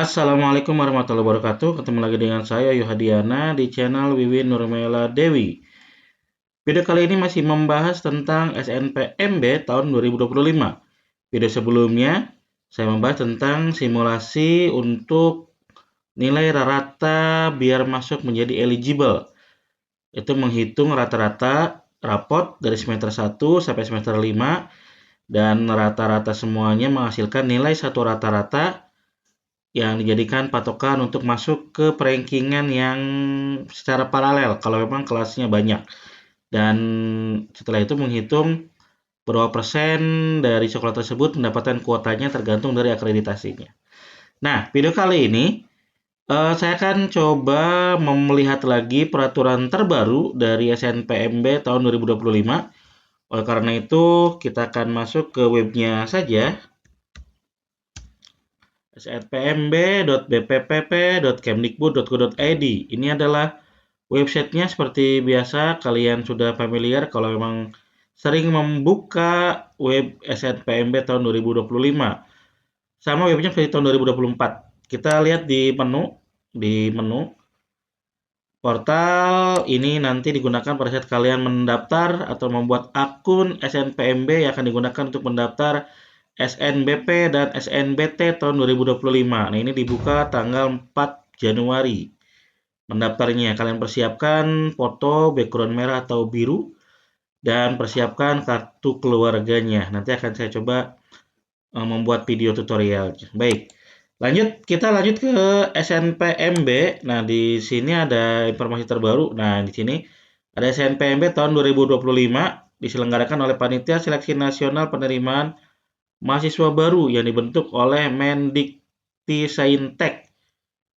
Assalamualaikum warahmatullahi wabarakatuh. Ketemu lagi dengan saya Yohadiana di channel Wiwin Nurmela Dewi. Video kali ini masih membahas tentang SNPMB tahun 2025. Video sebelumnya saya membahas tentang simulasi untuk nilai rata biar masuk menjadi eligible. Itu menghitung rata-rata rapot dari semester 1 sampai semester 5 dan rata-rata semuanya menghasilkan nilai satu rata-rata yang dijadikan patokan untuk masuk ke perankingan yang secara paralel kalau memang kelasnya banyak. Dan setelah itu menghitung berapa persen dari sekolah tersebut mendapatkan kuotanya tergantung dari akreditasinya. Nah, video kali ini saya akan coba melihat lagi peraturan terbaru dari SNPMB tahun 2025. Oleh karena itu, kita akan masuk ke webnya saja, snpmb.bppp.kemdikbud.go.id. Ini adalah websitenya seperti biasa, kalian sudah familiar kalau memang sering membuka web SNPMB tahun 2025. Sama webnya seperti tahun 2024. Kita lihat di menu portal ini nanti digunakan pada saat kalian mendaftar atau membuat akun SNPMB yang akan digunakan untuk mendaftar SNBP dan SNBT tahun 2025. Nah, ini dibuka tanggal 4 Januari. Mendaftarnya, kalian persiapkan foto background merah atau biru dan persiapkan kartu keluarganya. Nanti akan saya coba membuat video tutorial. Baik. Kita lanjut ke SNPMB. Nah, di sini ada informasi terbaru. Nah, di sini ada SNPMB tahun 2025 diselenggarakan oleh Panitia Seleksi Nasional Penerimaan Mahasiswa Baru yang dibentuk oleh Mendiktisaintek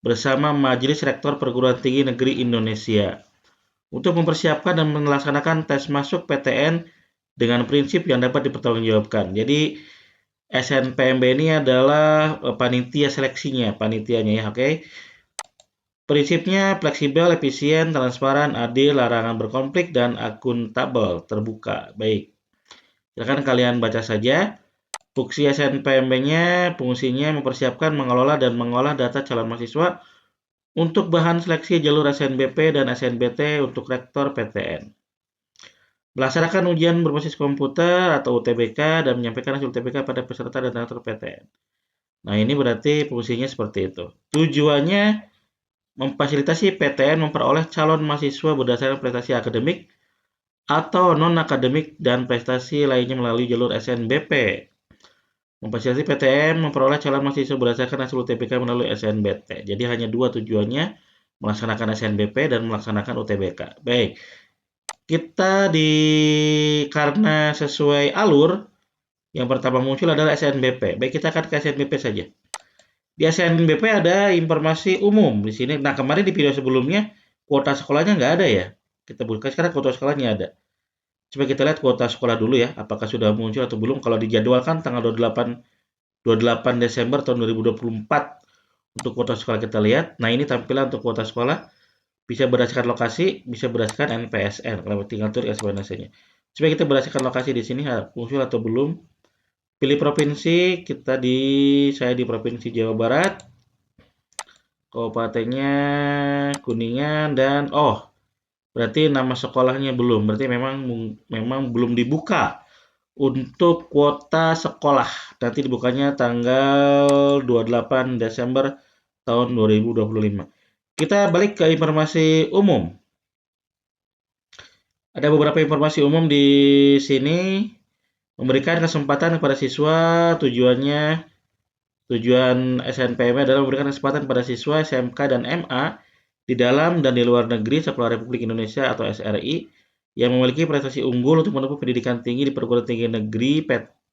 bersama Majelis Rektor Perguruan Tinggi Negeri Indonesia untuk mempersiapkan dan melaksanakan tes masuk PTN dengan prinsip yang dapat dipertanggungjawabkan. Jadi SNPMB ini adalah panitia seleksinya, panitianya ya, oke. Prinsipnya fleksibel, efisien, transparan, adil, larangan berkonflik, dan akuntabel, terbuka. Baik, silakan kalian baca saja. Fungsi SNPMB-nya, fungsinya mempersiapkan, mengelola, dan mengolah data calon mahasiswa untuk bahan seleksi jalur SNBP dan SNBT untuk rektor PTN. Melaksanakan ujian berbasis komputer atau UTBK dan menyampaikan hasil UTBK pada peserta dan rektor PTN. Nah, ini berarti fungsinya seperti itu. Tujuannya memfasilitasi PTN memperoleh calon mahasiswa berdasarkan prestasi akademik atau non-akademik dan prestasi lainnya melalui jalur SNBP. Memfasilitasi PTN memperoleh calon mahasiswa berdasarkan hasil UTBK melalui SNBT. Jadi hanya dua tujuannya, melaksanakan SNBP dan melaksanakan UTBK. Baik, karena sesuai alur, yang pertama muncul adalah SNBP. Baik, kita akan ke SNBP saja. Di SNBP ada informasi umum di sini. Nah, kemarin di video sebelumnya kuota sekolahnya nggak ada ya. Kita buka sekarang kuota sekolahnya ada. Coba kita lihat kuota sekolah dulu ya, apakah sudah muncul atau belum. Kalau dijadwalkan tanggal 28 Desember tahun 2024 untuk kuota sekolah kita lihat. Nah, ini tampilan untuk kuota sekolah. Bisa berdasarkan lokasi, bisa berdasarkan NPSN. Kalau tinggal tulis SPNS-nya. Coba kita berdasarkan lokasi di sini muncul atau belum. Pilih provinsi, saya di Provinsi Jawa Barat. Kabupatennya Kuningan dan berarti nama sekolahnya belum. Berarti memang belum dibuka untuk kuota sekolah. Nanti dibukanya tanggal 28 Desember tahun 2025. Kita balik ke informasi umum. Ada beberapa informasi umum di sini memberikan kesempatan kepada siswa. Tujuan SNPM adalah memberikan kesempatan pada siswa SMK dan MA di dalam dan di luar negeri sekolah Republik Indonesia atau SRI yang memiliki prestasi unggul untuk menempuh pendidikan tinggi di perguruan tinggi negeri.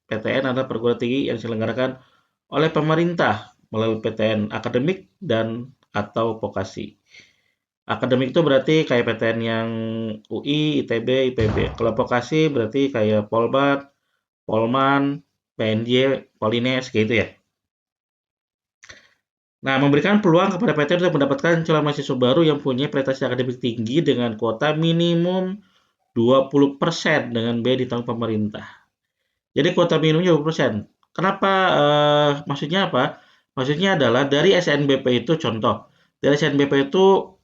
PTN adalah perguruan tinggi yang diselenggarakan oleh pemerintah melalui PTN akademik dan atau vokasi. Akademik itu berarti kayak PTN yang UI, ITB, IPB. Kalau vokasi berarti kayak Polbat, Polman, PNJ, Polines gitu ya. Nah, memberikan peluang kepada PTN untuk mendapatkan calon mahasiswa baru yang punya prestasi akademik tinggi dengan kuota minimum 20% dengan biaya ditanggung pemerintah. Jadi kuota minimumnya 20%. Kenapa? Maksudnya apa? Maksudnya adalah dari SNBP itu contoh, dari SNBP itu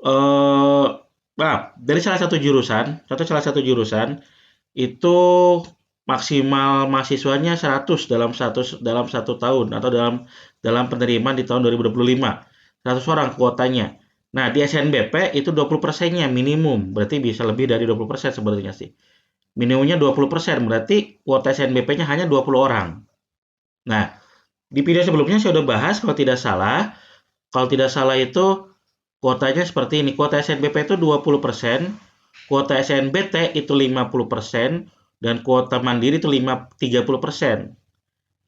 eh dari salah satu jurusan itu maksimal mahasiswanya 100 dalam satu tahun atau dalam penerimaan di tahun 2025. 100 orang kuotanya. Nah, di SNBP itu 20%-nya minimum, berarti bisa lebih dari 20% sebenarnya sih. Minimumnya 20%, berarti kuota SNBP-nya hanya 20 orang. Nah, di video sebelumnya saya udah bahas kalau tidak salah. Kalau tidak salah itu kuotanya seperti ini. Kuota SNBP itu 20%, kuota SNBT itu 50%, dan kuota mandiri itu 30%.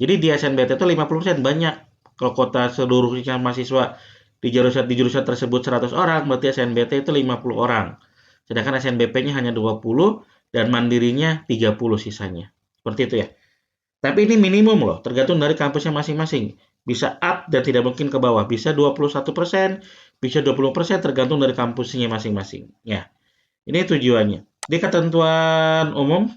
Jadi di SNBT itu 50% banyak. Kalau kuota seluruhnya mahasiswa di jurusan tersebut 100 orang, berarti SNBT itu 50 orang. Sedangkan SNBP-nya hanya 20 dan mandirinya 30 sisanya. Seperti itu ya. Tapi ini minimum loh, tergantung dari kampusnya masing-masing. Bisa up dan tidak mungkin ke bawah. Bisa 21%, bisa 20%, tergantung dari kampusnya masing-masing. Ya, ini tujuannya. Di ketentuan umum,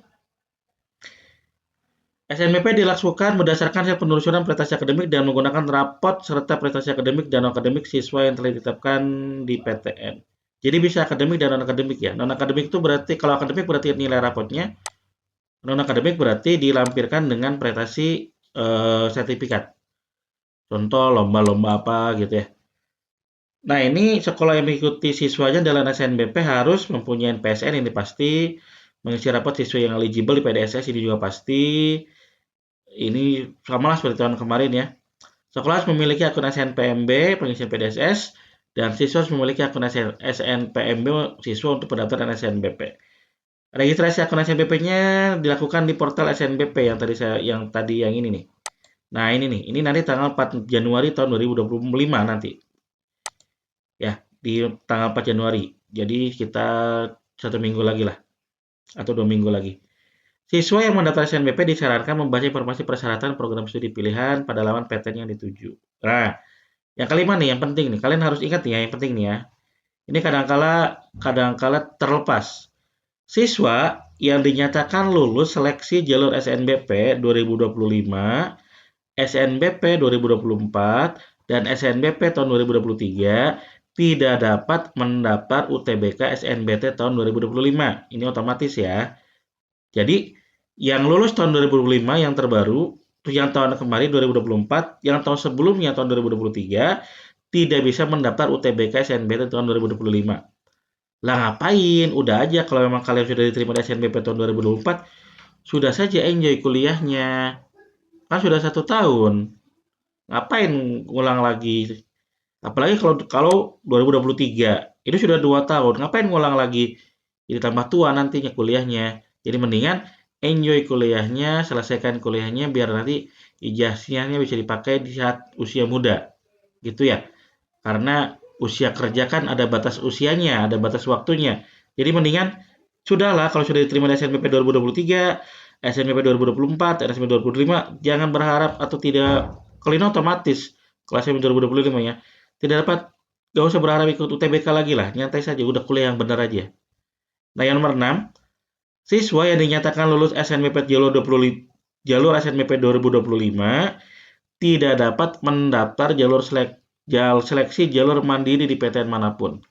SNBP dilakukan berdasarkan hasil penelusuran prestasi akademik dan menggunakan rapot serta prestasi akademik dan akademik siswa yang telah ditetapkan di PTN. Jadi bisa akademik dan non-akademik ya. Non-akademik itu berarti, kalau akademik berarti nilai rapotnya, non-akademik berarti dilampirkan dengan prestasi sertifikat. Contoh lomba-lomba apa gitu ya. Nah, ini sekolah yang mengikuti siswanya dalam SNBP harus mempunyai PSN, ini pasti, mengisi rapot siswa yang eligible di PDSS ini juga pasti. Ini samalah seperti tahun kemarin ya. Sekolah harus memiliki akun SNPMB pengisian PDSS dan siswa harus memiliki akun SNPMB siswa untuk pendaftaran SNBP. Registrasi akun SNBP-nya dilakukan di portal SNBP yang ini nih. Nah, ini nanti tanggal 4 Januari tahun 2025 nanti. Ya, di tanggal 4 Januari. Jadi kita 1 minggu lagi lah, atau 2 minggu lagi. Siswa yang mendaftar SNBP disarankan membaca informasi persyaratan program studi pilihan pada laman PTN yang dituju. Nah, yang kelima nih, yang penting nih, kalian harus ingat nih ya, yang penting nih ya. Ini kadangkala terlepas. Siswa yang dinyatakan lulus seleksi jalur SNBP 2025, SNBP 2024, dan SNBP tahun 2023 tidak dapat mendaftar UTBK SNBT tahun 2025. Ini otomatis ya. Jadi yang lulus tahun 2025 yang terbaru, yang tahun kemarin 2024, yang tahun sebelumnya tahun 2023 tidak bisa mendaftar UTBK SNBT tahun 2025. Lah ngapain? Udah aja kalau memang kalian sudah diterima di SNBP tahun 2024, sudah saja enjoy kuliahnya. Kan sudah 1 tahun. Ngapain ngulang lagi? Apalagi kalau kalau 2023, itu sudah 2 tahun. Ngapain ngulang lagi? Jadi tambah tua nantinya kuliahnya. Jadi mendingan enjoy kuliahnya, selesaikan kuliahnya biar nanti ijazahnya bisa dipakai di saat usia muda. Gitu ya. Karena usia kerja kan ada batas usianya, ada batas waktunya. Jadi mendingan sudahlah kalau sudah diterima di SNBP 2023, SNBP 2024, dan SNBP 2025, jangan berharap atau tidak, kalau ini otomatis kalau SNBP 2025 ya, tidak dapat, gak usah berharap ikut UTBK lagi lah, nyantai saja, udah kuliah yang benar aja. Nah, yang nomor 6, siswa yang dinyatakan lulus SNBP jalur SNBP 2025 tidak dapat mendaftar seleksi jalur mandiri di PTN manapun.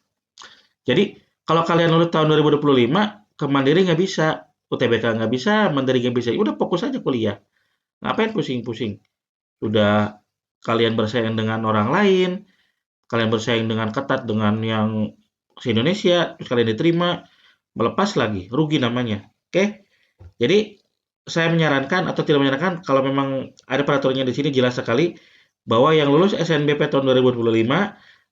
Jadi, kalau kalian lulus tahun 2025, ke mandiri nggak bisa, UTBK nggak bisa, mandiri nggak bisa. Ya udah fokus aja kuliah. Ngapain pusing-pusing? Sudah kalian bersaing dengan orang lain, kalian bersaing dengan ketat dengan yang se-Indonesia, terus kalian diterima, melepas lagi, rugi namanya. Oke? Jadi, saya menyarankan atau tidak menyarankan, kalau memang ada peraturannya di sini jelas sekali bahwa yang lulus SNBP tahun 2025,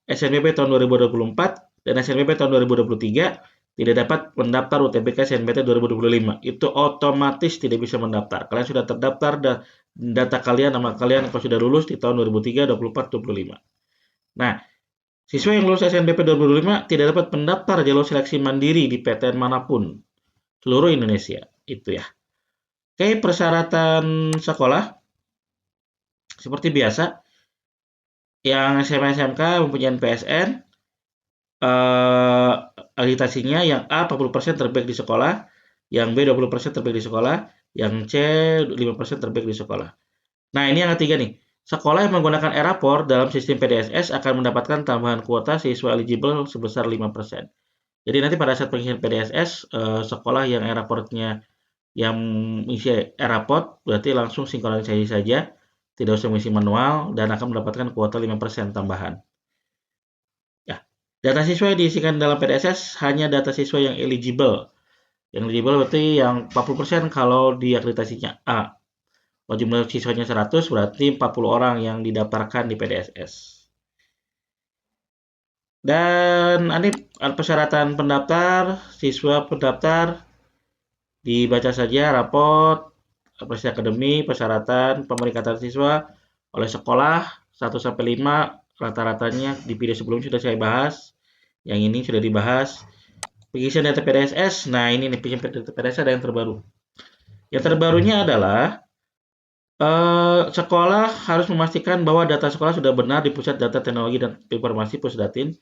SNBP tahun 2024, dan SNBP tahun 2023 tidak dapat mendaftar UTBK SNBT 2025. Itu otomatis tidak bisa mendaftar. Kalian sudah terdaftar dan data kalian, nama kalian kalau sudah lulus di tahun 2023, 24, 25. Nah, siswa yang lulus SNBP 2025 tidak dapat mendaftar jalur seleksi mandiri di PTN manapun seluruh Indonesia. Itu ya. Oke, persyaratan sekolah seperti biasa, yang SMA SMK mempunyai PSN, agitasinya yang A 40% terbaik di sekolah, yang B 20% terbaik di sekolah, yang C 5% terbaik di sekolah. Nah, ini yang ketiga nih. Sekolah yang menggunakan e-rapor dalam sistem PDSS akan mendapatkan tambahan kuota siswa eligible sebesar 5%. Jadi nanti pada saat pengisian PDSS, sekolah yang e-raportnya yang mengisi e-raport berarti langsung sinkronisasi saja, tidak usah mengisi manual dan akan mendapatkan kuota 5% tambahan. Ya, data siswa yang diisikan dalam PDSS hanya data siswa yang eligible. Yang eligible berarti yang 40% kalau diakreditasinya A. Kalau jumlah siswanya 100 berarti 40 orang yang didaftarkan di PDSS. Dan ini persyaratan pendaftar, siswa pendaftar dibaca saja raport, prestasi akademik, persyaratan, pemeringkatan siswa oleh sekolah 1 sampai 5 rata-ratanya di video sebelumnya sudah saya bahas. Yang ini sudah dibahas. Pengisian data PDSS. Nah, ini nih pengisian data PDSS ada yang terbaru. Yang terbarunya adalah sekolah harus memastikan bahwa data sekolah sudah benar di Pusat Data Teknologi dan Informasi Pusdatin.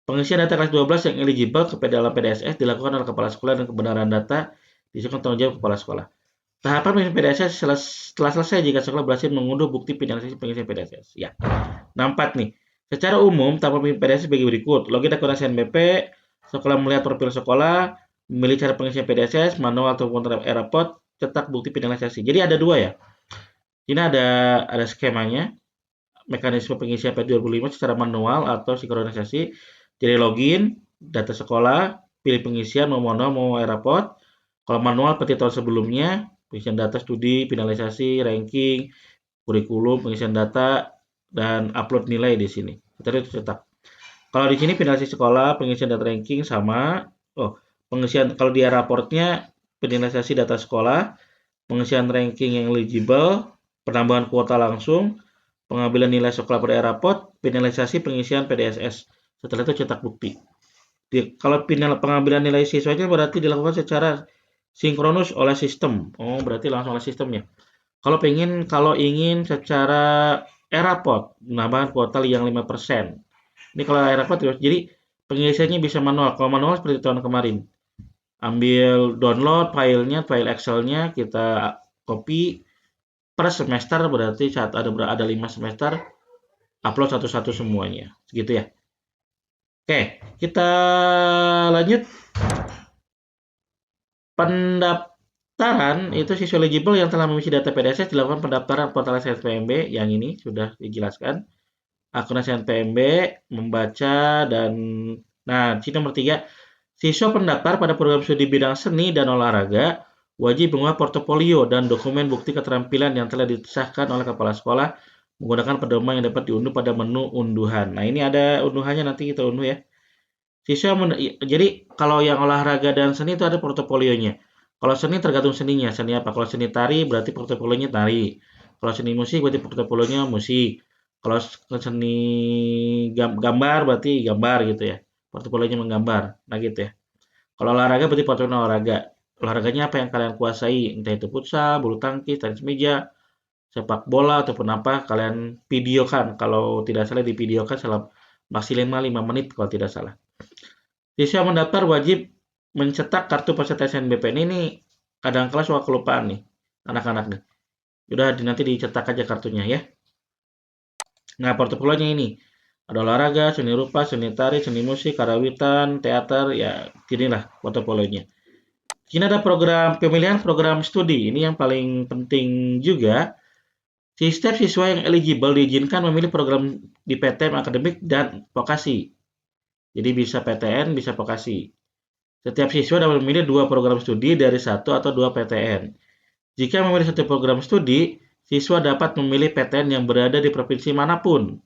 Pengisian data kelas 12 yang eligible ke dalam PDSS dilakukan oleh kepala sekolah dan kebenaran data disebut tanggung jawab kepala sekolah. Tahapan pengisian PDSS setelah selesai jika sekolah berhasil mengunduh bukti finalisasi pengisian PDSS. Ya, nampak nih. Secara umum, tahapan pengisian PDSS bagi berikut. Login akun SNBP, sekolah melihat profil sekolah, memilih cara pengisian PDSS, manual ataupun terhadap e-raport, cetak bukti finalisasi. Jadi ada dua ya. Ini ada skemanya, mekanisme pengisian P2005 secara manual atau sinkronisasi. Jadi login, data sekolah, pilih pengisian mau manual mau e-raport. Kalau manual seperti tahun sebelumnya, pengisian data studi, finalisasi, ranking, kurikulum, pengisian data, dan upload nilai di sini. Kita lihat cetak. Kalau di sini finalisasi sekolah, pengisian data ranking sama. Oh, pengisian kalau di e-raportnya finalisasi data sekolah, pengisian ranking yang eligible, penambahan kuota langsung, pengambilan nilai sekolah pada e-raport, finalisasi pengisian PDSS. Setelah itu cetak bukti. Kalau pengambilan nilai siswanya berarti dilakukan secara sinkronus oleh sistem. Oh, berarti langsung oleh sistemnya. Kalau ingin secara e-raport, penambahan kuota yang 5%. Ini kalau e-raport jadi pengisiannya bisa manual. Kalau manual seperti tahun kemarin. Ambil download filenya, file Excel-nya, kita copy per semester berarti saat ada 5 semester, upload satu-satu semuanya. Gitu ya. Oke, kita lanjut. Pendaftaran itu siswa eligible yang telah mengisi data PDSS dilakukan pendaftaran portal SNMPMB yang ini sudah dijelaskan. Akun SNMPMB membaca dan nah, sini nomor 3. Siswa pendaftar pada program studi bidang seni dan olahraga wajib mengunggah portofolio dan dokumen bukti keterampilan yang telah disahkan oleh kepala sekolah menggunakan pedoman yang dapat diunduh pada menu unduhan. Nah, ini ada unduhannya nanti kita unduh ya. Jadi kalau yang olahraga dan seni itu ada portofolionya. Kalau seni tergantung seninya, seni apa? Kalau seni tari berarti portofolionya tari. Kalau seni musik berarti portofolionya musik. Kalau seni gambar berarti gambar gitu ya. Portofolionya menggambar. Nah gitu ya. Kalau olahraga berarti portofolio olahraga. Olahraganya apa yang kalian kuasai? Entah itu futsal, bulu tangkis, tenis meja, sepak bola ataupun apa kalian videokan. Kalau tidak salah di videokan selama maksimal 5 menit kalau tidak salah. Siswa mendaftar wajib mencetak kartu peserta SNBP ini kadang kala suka kelupaan nih anak-anak nih. Udah nanti dicetak aja kartunya ya. Nah, portofolionya ini ada olahraga, seni rupa, seni tari, seni musik, karawitan, teater, ya inilah portofolionya. Sini ada program pemilihan program studi. Ini yang paling penting juga. Setiap siswa yang eligible diizinkan memilih program di PTN akademik dan vokasi. Jadi bisa PTN, bisa vokasi. Setiap siswa dapat memilih 2 program studi dari 1 atau 2 PTN. Jika memilih satu program studi, siswa dapat memilih PTN yang berada di provinsi manapun.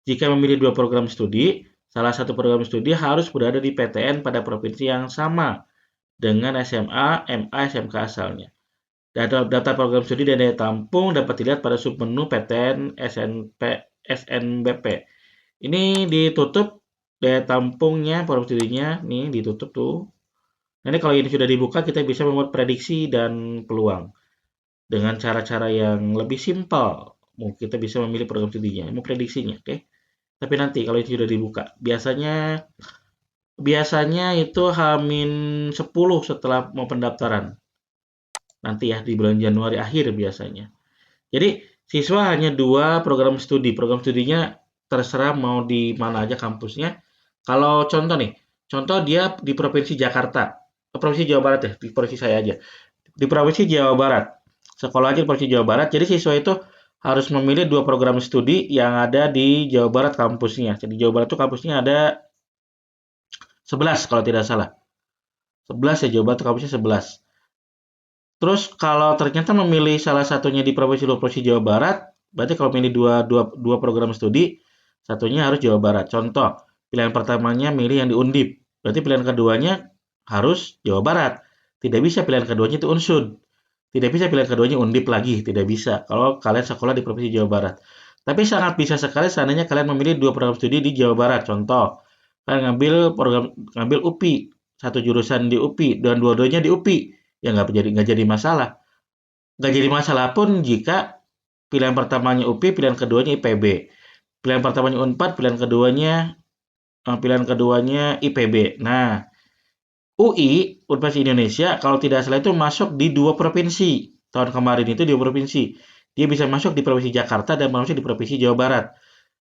Jika memilih 2 program studi, salah satu program studi harus berada di PTN pada provinsi yang sama dengan SMA, MA, SMK asalnya. Data program studi dan daya tampung dapat dilihat pada submenu PTN SNBP. Ini ditutup daya tampungnya, program studinya, nih ditutup tuh. Nanti kalau ini sudah dibuka, kita bisa membuat prediksi dan peluang dengan cara-cara yang lebih simpel. Kita bisa memilih program studinya, mau prediksinya, oke? Tapi nanti kalau itu sudah dibuka, biasanya itu H-10 setelah mau pendaftaran. Nanti ya di bulan Januari akhir biasanya. Jadi Siswa hanya 2 program studi. Program studinya terserah mau di mana aja kampusnya. Kalau contoh nih, contoh dia di Provinsi Jakarta, Provinsi Jawa Barat ya, di provinsi saya aja. Di Provinsi Jawa Barat, sekolah aja di Provinsi Jawa Barat. Jadi siswa itu harus memilih 2 program studi yang ada di Jawa Barat kampusnya. Jadi Jawa Barat itu kampusnya ada 11 kalau tidak salah. 11 ya, Jawa Barat itu kampusnya 11. Terus kalau ternyata memilih salah satunya di provinsi luar provinsi Jawa Barat, berarti kalau milih dua program studi, satunya harus Jawa Barat. Contoh, pilihan pertamanya milih yang di Undip, berarti pilihan keduanya harus Jawa Barat. Tidak bisa pilihan keduanya itu Unsud. Tidak bisa pilihan keduanya Undip lagi, tidak bisa. Kalau kalian sekolah di provinsi Jawa Barat. Tapi sangat bisa sekali seandainya kalian memilih 2 program studi di Jawa Barat. Contoh, kalian ngambil UPI, satu jurusan di UPI dan dua-duanya di UPI, ya nggak jadi masalah. Nggak jadi masalah pun jika pilihan pertamanya UPI, pilihan keduanya IPB. Pilihan pertamanya Unpad, pilihan keduanya IPB. Nah, UI, Universitas Indonesia, kalau tidak salah itu masuk di 2 provinsi. Tahun kemarin itu 2 provinsi. Dia bisa masuk di Provinsi Jakarta dan masuk di Provinsi Jawa Barat.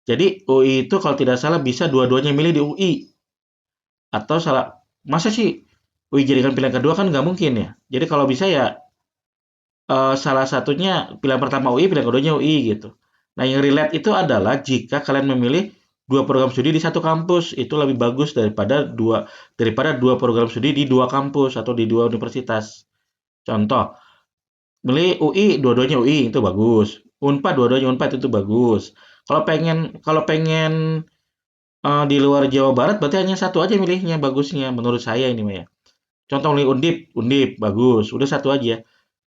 Jadi UI itu kalau tidak salah bisa dua-duanya milih di UI. Atau salah, masa sih UI jadikan pilihan kedua kan nggak mungkin ya. Jadi kalau bisa ya salah satunya pilihan pertama UI, pilihan keduanya UI gitu. Nah, yang relate itu adalah jika kalian memilih 2 program studi di satu kampus, itu lebih bagus daripada dua program studi di 2 kampus atau di 2 universitas. Contoh, milih UI, dua-duanya UI itu bagus. Unpad, dua-duanya Unpad itu bagus. Kalau pengen di luar Jawa Barat berarti hanya satu aja milihnya bagusnya menurut saya ini mah ya. Contoh milih Undip, Undip bagus, udah satu aja.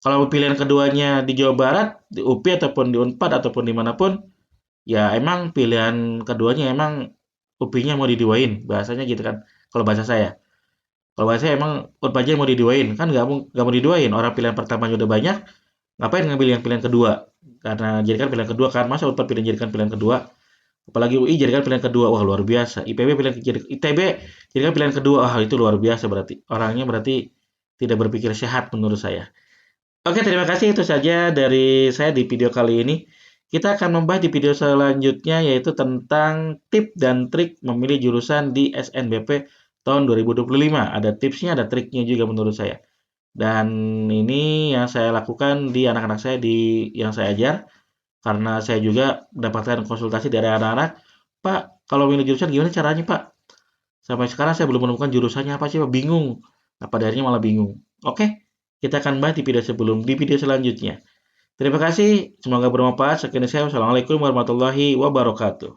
Kalau pilihan keduanya di Jawa Barat, di UPI ataupun di Unpad ataupun dimanapun, ya emang pilihan keduanya emang UPI-nya mau diduain, bahasanya gitu kan. Kalau bahasa saya. Kalau bahasa saya emang Unpad-nya mau diduain, kan nggak mau diduain. Orang pilihan pertamanya udah banyak, ngapain ngambil yang pilihan kedua? Karena jadikan pilihan kedua kan, masa Unpad jadikan pilihan kedua? Apalagi UI jadikan pilihan kedua, wah luar biasa. ITB jadikan pilihan kedua, wah itu luar biasa berarti. Orangnya berarti tidak berpikir sehat menurut saya. Oke, terima kasih. Itu saja dari saya di video kali ini. Kita akan membahas di video selanjutnya yaitu tentang tip dan trik memilih jurusan di SNBP tahun 2025. Ada tipsnya, ada triknya juga menurut saya. Dan ini yang saya lakukan di anak-anak saya yang saya ajar karena saya juga mendapatkan konsultasi dari anak-anak, "Pak, kalau milih jurusan gimana caranya, Pak?" Sampai sekarang saya belum menemukan jurusannya apa sih, Pak, bingung. Nah, pada akhirnya malah bingung. Oke, kita akan bahas di video selanjutnya. Terima kasih, semoga bermanfaat. Sekian dari saya. Wassalamualaikum warahmatullahi wabarakatuh.